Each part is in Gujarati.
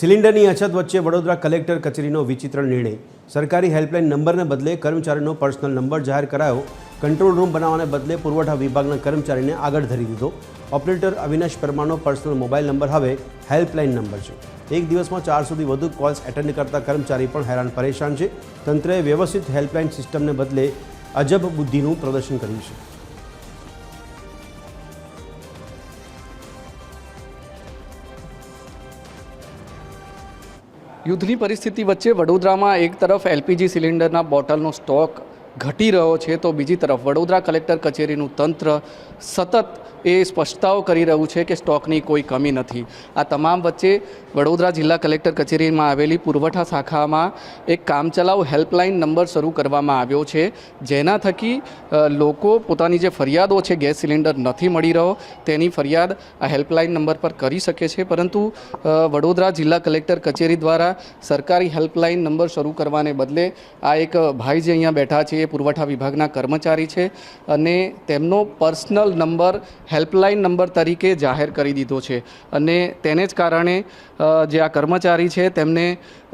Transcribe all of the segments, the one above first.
સિલિન્ડરની અછત વચ્ચે વડોદરા કલેક્ટર કચેરીનો વિચિત્ર નિર્ણય। સરકારી હેલ્પલાઇન નંબરને બદલે કર્મચારીનો પર્સનલ નંબર જાહેર કરાયો। કંટ્રોલ રૂમ બનાવવાને બદલે પુરવઠા વિભાગના કર્મચારીને આગળ ધરી દીધો। ઓપરેટર અવિનાશ પરમારનો પર્સનલ મોબાઈલ નંબર હવે હેલ્પલાઇન નંબર છે। એક દિવસમાં 4 સુધી વધુ કોલ્સ એટેન્ડ કરતા કર્મચારી પણ હેરાન પરેશાન છે। તંત્રએ વ્યવસ્થિત હેલ્પલાઇન સિસ્ટમને બદલે અજબ બુદ્ધિનું પ્રદર્શન કર્યું છે। યુદ્ધની પરિસ્થિતિ વચ્ચે વડોદરામાં એક તરફ એલપીજી સિલિન્ડરના બોટલનો સ્ટોક ઘટી રહ્યો છે તો બીજી તરફ વડોદરા કલેક્ટર કચેરીનું તંત્ર સતત એ સ્પષ્ટતાઓ કરી રહ્યું છે કે સ્ટોકની કોઈ કમી નથી। આ તમામ વચ્ચે વડોદરા જિલ્લા કલેક્ટર કચેરીમાં આવેલી પુરવઠા શાખામાં એક કામચલાઉ હેલ્પલાઇન નંબર શરૂ કરવામાં આવ્યો છે, જેના થકી લોકો પોતાની જે ફરિયાદો છે ગેસ સિલિન્ડર નથી મળી રહ્યો તેની ફરિયાદ આ હેલ્પલાઇન નંબર પર કરી શકે છે। પરંતુ વડોદરા જિલ્લા કલેક્ટર કચેરી દ્વારા સરકારી હેલ્પલાઇન નંબર શરૂ કરવાને બદલે આ એક ભાઈ જે અહીંયા બેઠા છે એ પુરવઠા વિભાગના કર્મચારી છે અને તેમનો પર્સનલ નંબર હેલ્પલાઇન નંબર તરીકે જાહેર કરી દીધો છે અને તેને જ કારણે જે આ કર્મચારી છે તેમને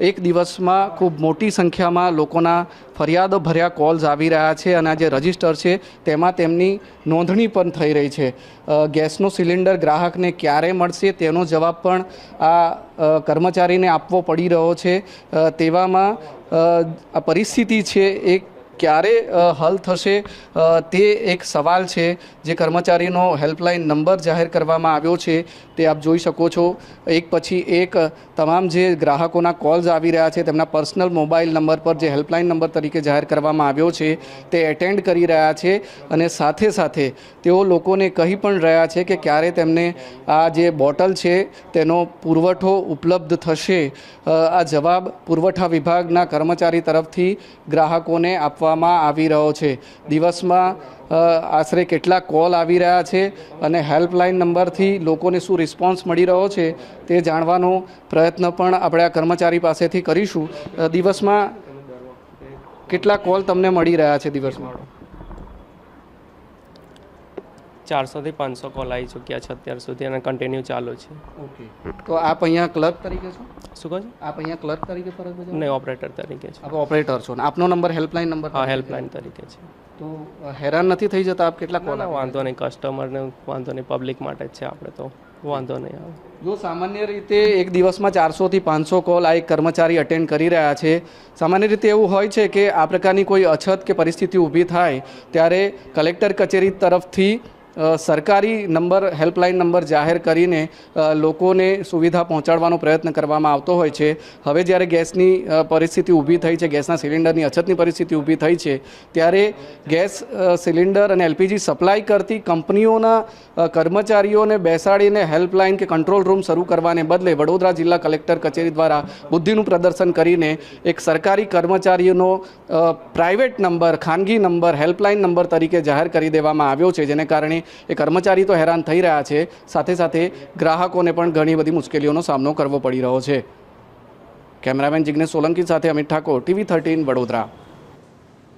એક દિવસમાં ખૂબ મોટી સંખ્યામાં લોકોના ફરિયાદો ભર્યા કોલ્સ આવી રહ્યા છે અને આ જે રજિસ્ટર છે તેમાં તેમની નોંધણી પણ થઈ રહી છે। ગેસનો સિલિન્ડર ગ્રાહકને ક્યારે મળશે તેનો જવાબ પણ આ કર્મચારીને આપવો પડી રહ્યો છે। તેવામાં આ પરિસ્થિતિ છે એ ક્યારે હલ થશે તે એક સવાલ છે। જે કર્મચારીનો હેલ્પલાઇન નંબર જાહેર કરવામાં આવ્યો છે તે આપ જોઈ શકો છો, એક પછી એક તમામ જે ગ્રાહકોના કોલ્સ આવી રહ્યા છે તેમના પર્સનલ મોબાઈલ નંબર પર જે હેલ્પલાઇન નંબર તરીકે જાહેર કરવામાં આવ્યો છે તે એટેન્ડ કરી રહ્યા છે અને સાથે સાથે તેઓ લોકોને કહી પણ રહ્યા છે કે ક્યારે તેમને આ જે બોટલ છે તેનો પુરવઠો ઉપલબ્ધ થશે। આ જવાબ પુરવઠા વિભાગના કર્મચારી તરફથી ગ્રાહકોને આપવામાં આવી રહ્યો છે। દિવસમાં આશરે કેટલા કોલ આવી રહ્યા છે અને હેલ્પલાઇન નંબરથી લોકોને શું રિસ્પોન્સ મળી રહ્યો છે તે જાણવાનો પ્રયત્ન પણ આપણે આ કર્મચારી પાસેથી કરીશું। દિવસમાં કેટલા કોલ તમને મળી રહ્યા છે દિવસમાં? 400 થી 500 કોલ આવી ચૂક્યા છે અત્યાર સુધી અને કન્ટિન્યુ ચાલુ છે। ઓકે, તો આપ અહીંયા ક્લર્ક તરીકે છો? શું કહો છો? આપ અહીંયા ક્લર્ક તરીકે ફરજ બજાવો? નહીં, ઓપરેટર તરીકે છે। આપ ઓપરેટર છો ને આપનો નંબર હેલ્પલાઇન નંબર? હા, હેલ્પલાઇન તરીકે છે। તો હેરાન નથી થઈ જતા આપ? કેટલા કોલ? વાંધો નહીં, કસ્ટમરને વાંધો નહીં, પબ્લિક માટે જ છે, આપણે તો વાંધો નહીં આવે। જો સામાન્ય રીતે એક દિવસમાં 400 થી 500 કોલ આ એક કર્મચારી અટેન્ડ કરી રહ્યા છે। સામાન્ય રીતે એવું હોય છે કે આ પ્રકારની કોઈ અછત કે પરિસ્થિતિ ઊભી થાય ત્યારે કલેક્ટર કચેરી તરફથી સરકારી નંબર હેલ્પલાઇન નંબર જાહેર કરીને લોકોને સુવિધા પહોંચાડવાનો પ્રયત્ન કરવામાં આવતો હોય છે। હવે જ્યારે ગેસની પરિસ્થિતિ ઊભી થઈ છે, ગેસના સિલિન્ડરની અછતની પરિસ્થિતિ ઊભી થઈ છે ત્યારે ગેસ સિલિન્ડર અને એલપીજી સપ્લાય કરતી કંપનીઓના કર્મચારીઓને બેસાડીને હેલ્પલાઇન કે કંટ્રોલ રૂમ શરૂ કરવાને બદલે વડોદરા જિલ્લા કલેક્ટર કચેરી દ્વારા બુદ્ધિનું પ્રદર્શન કરીને એક સરકારી કર્મચારીઓનો પ્રાઇવેટ નંબર, ખાનગી નંબર હેલ્પલાઇન નંબર તરીકે જાહેર કરી દેવામાં આવ્યો છે, જેને કારણે એ કર્મચારી તો હેરાન થઈ રહ્યા છે, સાથે સાથે ગ્રાહકોને પણ ઘણી બધી મુશ્કેલીઓનો સામનો કરવો પડી રહ્યો છે। કેમેરામેન જિગ્નેશ સોલંકી સાથે અમિત ઠાકોર, TV13 વડોદરા।